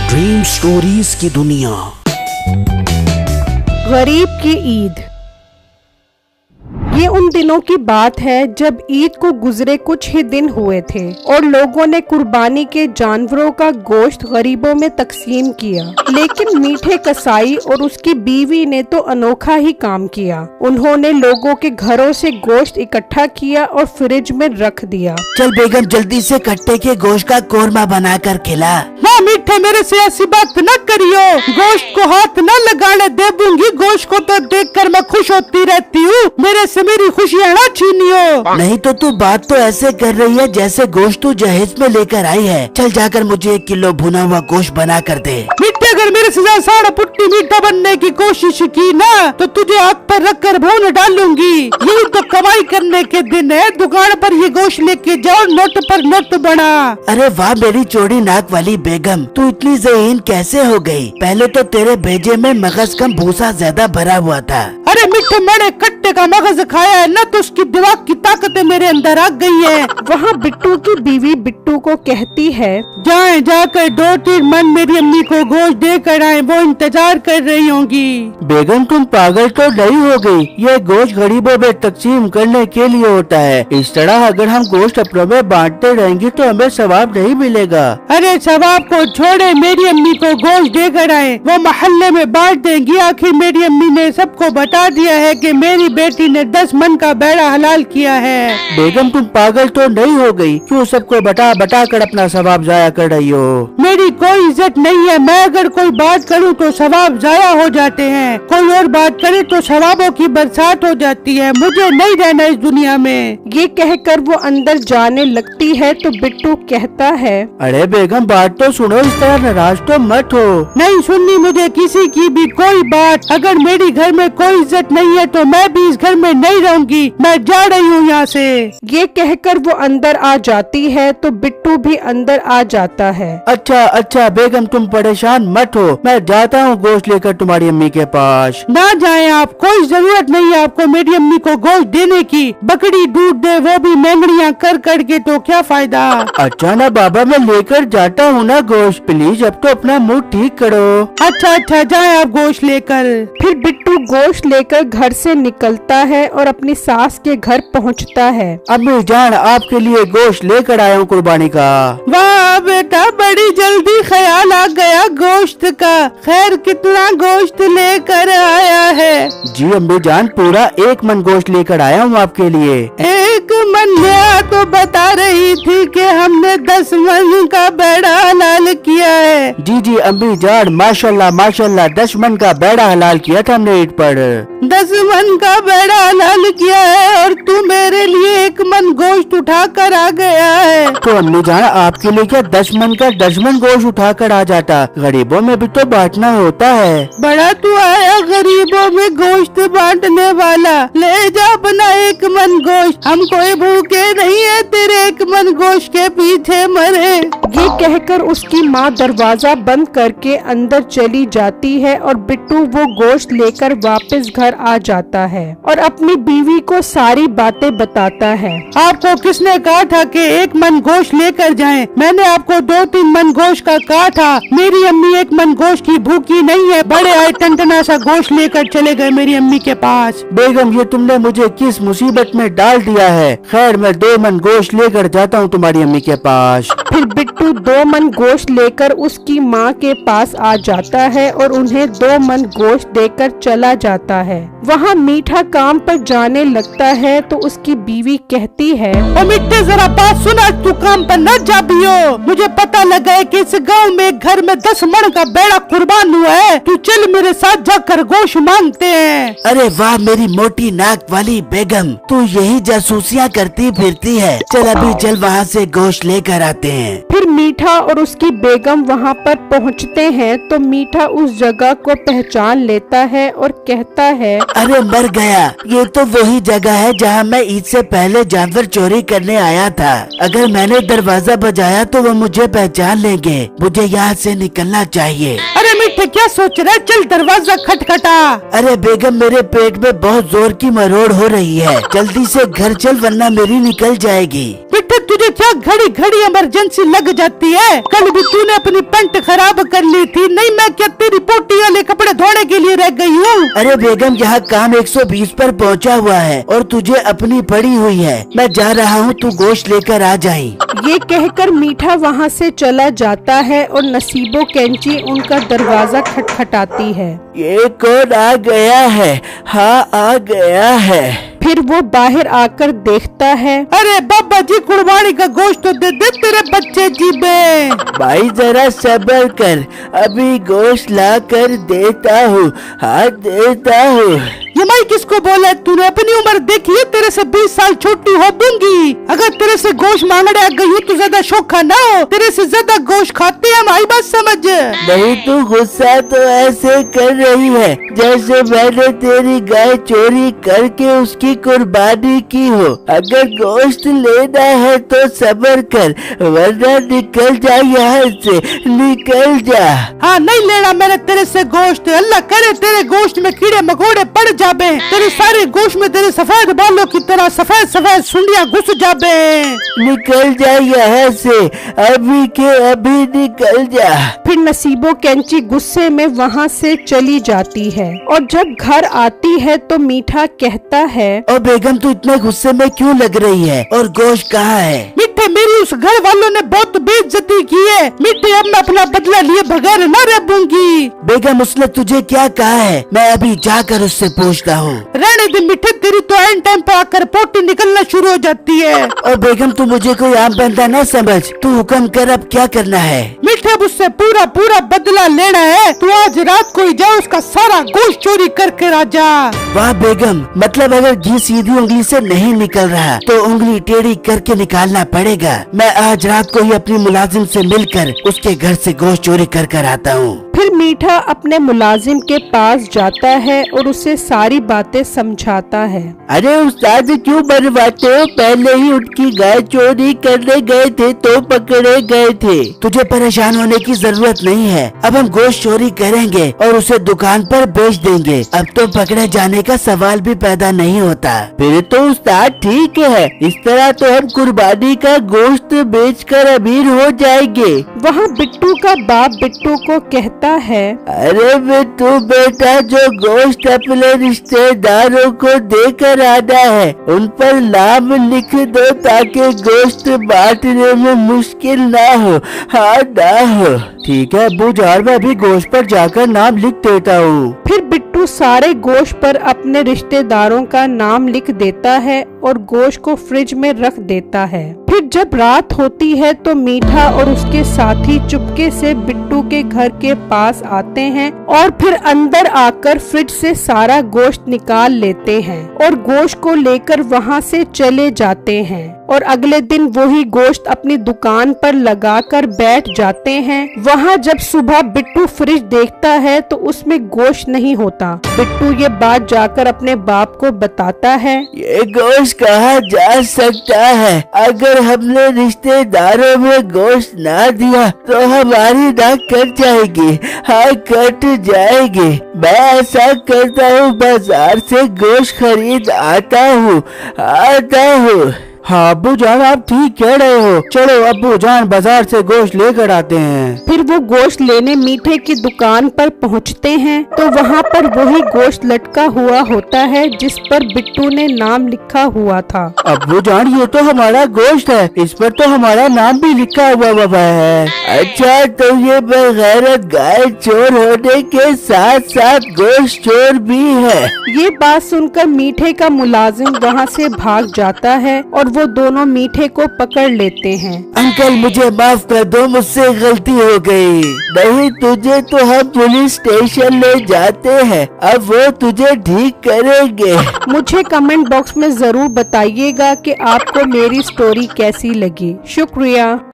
Dream stories की दुनिया। गरीब की ईद। ये उन दिनों की बात है जब ईद को गुजरे कुछ ही दिन हुए थे और लोगों ने कुर्बानी के जानवरों का गोश्त गरीबों में तकसीम किया। लेकिन मीठे कसाई और उसकी बीवी ने तो अनोखा ही काम किया। उन्होंने लोगों के घरों से गोश्त इकट्ठा किया और फ्रिज में रख दिया। चल बेगम, जल्दी से कट्टे के गोश्त का कोरमा बनाकर खिला। ना मीठे, मेरे से ऐसी बात न करियो। गोश्त को हाथ न लगाने दे दूंगी। गोश्त को तो देखकर मैं खुश होती रहती हूँ। मेरे से मेरी खुशियाँ न छीनियो। नहीं तो तू बात तो ऐसे कर रही है जैसे गोश्त तू जहेज में लेकर आई है। चल जाकर मुझे 1 किलो भुना हुआ गोश्त बना कर दे। मीठे, अगर मेरे से सारा पुट्टी मीठा बनने की कोशिश की ना तो तुझे आग पर रख कर भून डालूंगी। यही तो कमाई करने के दिन है। दुकान पर ये गोश्त लेके जाओ, नोट पर नोट बना। अरे वाह मेरी चौड़ी नाक वाली बेगम, तू इतनी ज़हीन कैसे हो गई? पहले तो तेरे भेजे में मगज कम भूसा ज्यादा भरा हुआ था। अरे मीठे, मैंने कट्टे का मगज खाया है ना, तो उसकी दिमाग की ताकतें मेरे अंदर आ गई है। वहाँ बिट्टू की बीवी बिट्टू को कहती है, जाएं जाकर 2-3 मन मेरी अम्मी को गोश्त देकर आए, वो इंतजार कर रही होंगी। बेगम तुम पागल तो नहीं हो गई? ये गोश्त गरीबों में तकसीम करने के लिए होता है। इस तरह अगर हम गोश्त अपनों में बांटते रहेंगे तो हमें सवाब नहीं मिलेगा। अरे सवाब को छोड़े, मेरी अम्मी को गोश्त देकर आए, वो मोहल्ले में बांट देंगी। आखिर मेरी अम्मी ने सबको बता दिया है कि मेरी बेटी ने 10 मन का बेड़ा हलाल किया है। बेगम तुम पागल तो नहीं हो गई? क्यों सबको बता बता कर अपना सवाब जाया कर रही हो? मेरी कोई इज्जत नहीं है। मैं अगर कोई बात करूं तो सवाब जाया हो जाते हैं। कोई और बात करे तो सवाबों की बरसात हो जाती है। मुझे नहीं रहना इस दुनिया में। ये कहकर वो अंदर जाने लगती है तो बिट्टू कहता है, अरे बेगम बात तो सुनो, इस तरह नाराज तो मत हो। नहीं सुननी मुझे किसी की भी कोई बात। अगर मेरी घर में कोई इज्जत नहीं है तो मैं भी इस घर में नहीं रहूंगी। मैं जा रही हूँ यहाँ से। ये कहकर वो अंदर आ जाती है तो बिट्टू भी अंदर आ जाता है। अच्छा अच्छा बेगम तुम परेशान मत हो, मैं जाता हूँ गोश्त लेकर तुम्हारी अम्मी के पास। ना जाएं आप, कोई जरूरत नहीं है आपको मेरी अम्मी को गोश्त देने की। बकरी दूध दे, वो भी मेंगड़ियाँ कर के, तो क्या फायदा। अच्छा ना बाबा, मैं लेकर जाता हूँ ना गोश्त। प्लीज अब तो अपना मूड ठीक करो। अच्छा अच्छा, जाएं आप गोश्त लेकर। फिर बिट्टू गोश्त लेकर घर से निकलता है और अपनी सास के घर पहुंचता है। अम्मी जान, आपके लिए गोश्त लेकर आया हूँ कुर्बानी का। वाह बेटा, बड़ी जल्दी ख्याल आ गया गोश्त का। खैर कितना गोश्त लेकर आया है? जी अम्मी जान, पूरा 1 मन गोश्त लेकर आया हूँ आपके लिए। 1 मन? तो बता रही थी कि हमने 10 मन का बेड़ा हलाल किया है। जी जी अम्मी जान, माशाल्लाह माशाल्लाह, 10 मन का बेड़ा हलाल किया था हमने ईद पर। 10 मन का बेड़ा हलाल किया है और तू मेरे लिए 1 मन गोश्त उठा कर आ गया है। तो अम्मी जान, आपके लिए क्या 10 मन का 10 मन गोश्त उठा कर आ जाता? गरीबों में भी तो बांटना होता है। बड़ा तू आया गरीबों में गोश्त बांटने वाला। ले जा अपना 1 मन गोश्त। हम कोई भूखे नहीं है तेरे 1 मन गोश्त के पीछे मरे। ये कहकर उसकी माँ दरवाजा बंद करके अंदर चली जाती है और बिट्टू वो गोश्त लेकर वापस घर आ जाता है और अपनी बीवी को सारी बातें बताता है। आपको किसने कहा था कि 1 मन गोश्त लेकर जाएं? मैंने आपको 2-3 मन गोश्त का कहा था। मेरी अम्मी 1 मन गोश्त की भूखी नहीं है। बड़े आए टनटना सा गोश्त लेकर चले गए मेरी अम्मी के पास। बेगम ये तुमने मुझे किस मुसीबत में डाल दिया है। खैर मैं 2 मन गोश्त लेकर जाता हूँ तुम्हारी अम्मी के पास। फिर बिट्टू 2 मन गोश्त लेकर उसकी माँ के पास आ जाता है और उन्हें 2 मन गोश्त देकर चला जाता है। वहाँ मीठा काम पर जाने लगता है तो उसकी बीवी कहती है, ओ मिट्टे जरा बात सुना, तू काम पर न जा बियो। मुझे पता लगा है कि इस गांव में घर में 10 मन का बेड़ा कुर्बान हुआ है। तू चल मेरे साथ जाकर गोश्त मांगते हैं। अरे वाह मेरी मोटी नाक वाली बेगम, तू यही जासूसियाँ करती फिरती है। चल अभी चल वहाँ से गोश्त लेकर आते हैं। फिर मीठा और उसकी बेगम वहाँ पर पहुँचते हैं तो मीठा उस जगह को पहचान लेता है और कहता है, अरे मर गया, ये तो वही जगह है जहाँ मैं ईद से पहले जानवर चोरी करने आया था। अगर मैंने दरवाजा बजाया तो वो मुझे पहचान लेंगे। मुझे यहाँ से निकलना चाहिए। अरे मिठे क्या सोच रहे? चल दरवाजा खटखटा। अरे बेगम, मेरे पेट में बहुत जोर की मरोड़ हो रही है, जल्दी से घर चल वरना मेरी निकल जाएगी। बेटे तुझे क्या घड़ी घड़ी इमरजेंसी लग जाती है? कल भी तूने अपनी पैंट खराब कर ली थी, नहीं मैं क्या तेरी पोटी वाले कपड़े धोने के लिए रह गई हूँ? अरे बेगम, यहाँ काम 120 पर पहुँचा हुआ है और तुझे अपनी पड़ी हुई है। मैं जा रहा हूँ, तू गोश्त लेकर आ जाई। ये कहकर मीठा वहाँ से चला जाता है और नसीबो कैंची उनका दरवाजा खटखटाती है। ये कौन आ गया है? हाँ, आ गया है। फिर वो बाहर आकर देखता है। अरे बाबा जी, कुर्बानी का गोश्त तो दे तेरे बच्चे जी में। भाई जरा सब्र कर, अभी गोश्त ला कर देता हूँ। हाँ, देता हूँ। ये मैं किसको बोला? तूने अपनी उम्र देखी है? तेरे से 20 साल छोटी हो दूंगी। अगर तेरे से गोश्त मांगने आ गई हूँ तो ज्यादा शौक ना हो, तेरे से ज्यादा गोश्त खाते हैं हमारी बात समझ। नहीं, तू गुस्सा तो ऐसे कर रही है जैसे मैंने तेरी गाय चोरी करके उसकी कुर्बानी की हो। अगर गोश्त लेना है तो सब्र कर, वरना निकल जा यहाँ से, निकल जा। हाँ, नहीं लेना मैंने तेरे से गोश्त। अल्लाह करे तेरे गोश्त में कीड़े मकोड़े पड़ जाबे, तेरे सारे गोश्त में तेरे सफेद बालों की तरह सफेद सफेद सुंडियां घुस जाबे। निकल जा यहाँ से, अभी के अभी निकल जा। फिर नसीबो कैंची गुस्से में वहाँ से चली जाती है और जब घर आती है तो मीठा कहता है, और बेगम तू इतने गुस्से में क्यों लग रही है? और गोश्त कहाँ है? मिठे, मेरी उस घर वालों ने बहुत बेइज्जती की है। मिठे, अब मैं अपना बदला लिए बगैर न रह पाऊंगी। बेगम, उसने तुझे क्या कहा है? मैं अभी जाकर उससे पूछता हूँ। रहने दे मिठे, तेरी तो एंड टाइम पर आकर पोटी निकलना शुरू हो जाती है। और बेगम, तू मुझे कोई आम बंदा न समझ, तू हुक्म कर, अब क्या करना है? मिठे, अब उससे पूरा पूरा बदला लेना है। तू आज रात को ही जा, उसका सारा गोश्त चोरी करके राजा। वाह बेगम, मतलब अगर घी सीधी उंगली से नहीं निकल रहा तो उंगली टेढ़ी करके निकालना पड़ेगा। मैं आज रात को ही अपनी मुलाजिम से मिलकर उसके घर से गोश्त चोरी कर आता हूँ। फिर मीठा अपने मुलाजिम के पास जाता है और उसे सारी बातें समझाता है। अरे उस्ताद, क्यों बनवाते हो? पहले ही उनकी गाय चोरी करने गए थे तो पकड़े गए थे। तुझे परेशान होने की जरूरत नहीं है। अब हम गोश्त चोरी करेंगे और उसे दुकान पर बेच देंगे। अब तो पकड़े जाने का सवाल भी पैदा नहीं होता। फिर तो उस्ताद ठीक है, इस तरह तो हम कुर्बानी का गोश्त बेचकर अमीर हो जाएंगे। वहाँ बिट्टू का बाप बिट्टू को कहता है, अरे बिट्टू बेटा, जो गोश्त अपने रिश्तेदारों को देकर आना है उन पर नाम लिख दो ताकि गोश्त बांटने में मुश्किल ना हो। हाँ, ना हो। ठीक है अब्बू जान, मैं अभी गोश्त पर जाकर नाम लिख देता हूँ। फिर बिट्टू सारे गोश्त पर अपने रिश्तेदारों का नाम लिख देता है और गोश्त को फ्रिज में रख देता है। फिर जब रात होती है तो मीठा और उसके साथी चुपके से बिट्टू के घर के पास आते हैं और फिर अंदर आकर फ्रिज से सारा गोश्त निकाल लेते हैं और गोश्त को लेकर वहाँ से चले जाते हैं। और अगले दिन वही गोश्त अपनी दुकान पर लगाकर बैठ जाते हैं। वहाँ जब सुबह बिट्टू फ्रिज देखता है तो उसमें गोश्त नहीं होता। बिट्टू ये बात जाकर अपने बाप को बताता है। ये गोश्त कहाँ जा सकता है? अगर हमने रिश्तेदारों में गोश्त ना दिया तो हमारी नाक कट जाएगी। हाँ, कट जाएगी। मैं ऐसा करता हूँ, बाजार से गोश्त खरीद आता हूँ। हाँ अब्बू जान, आप ठीक कह रहे हो। चलो अब्बू जान, बाजार से गोश्त लेकर आते हैं। फिर वो गोश्त लेने मीठे की दुकान पर पहुंचते हैं तो वहाँ पर वही गोश्त लटका हुआ होता है जिस पर बिट्टू ने नाम लिखा हुआ था। अब्बू जान, ये तो हमारा गोश्त है, इस पर तो हमारा नाम भी लिखा हुआ है। अच्छा, तो ये बेगैरत गाय चोर होने के साथ साथ गोश्त चोर भी है। ये बात सुनकर मीठे का मुलाजिम वहाँ से भाग जाता है और वो दोनों मीठे को पकड़ लेते हैं। अंकल, मुझे माफ कर दो, मुझसे गलती हो गई। नहीं, तुझे तो हम पुलिस स्टेशन ले जाते हैं, अब वो तुझे ठीक करेंगे। मुझे कमेंट बॉक्स में जरूर बताइएगा कि आपको मेरी स्टोरी कैसी लगी। शुक्रिया।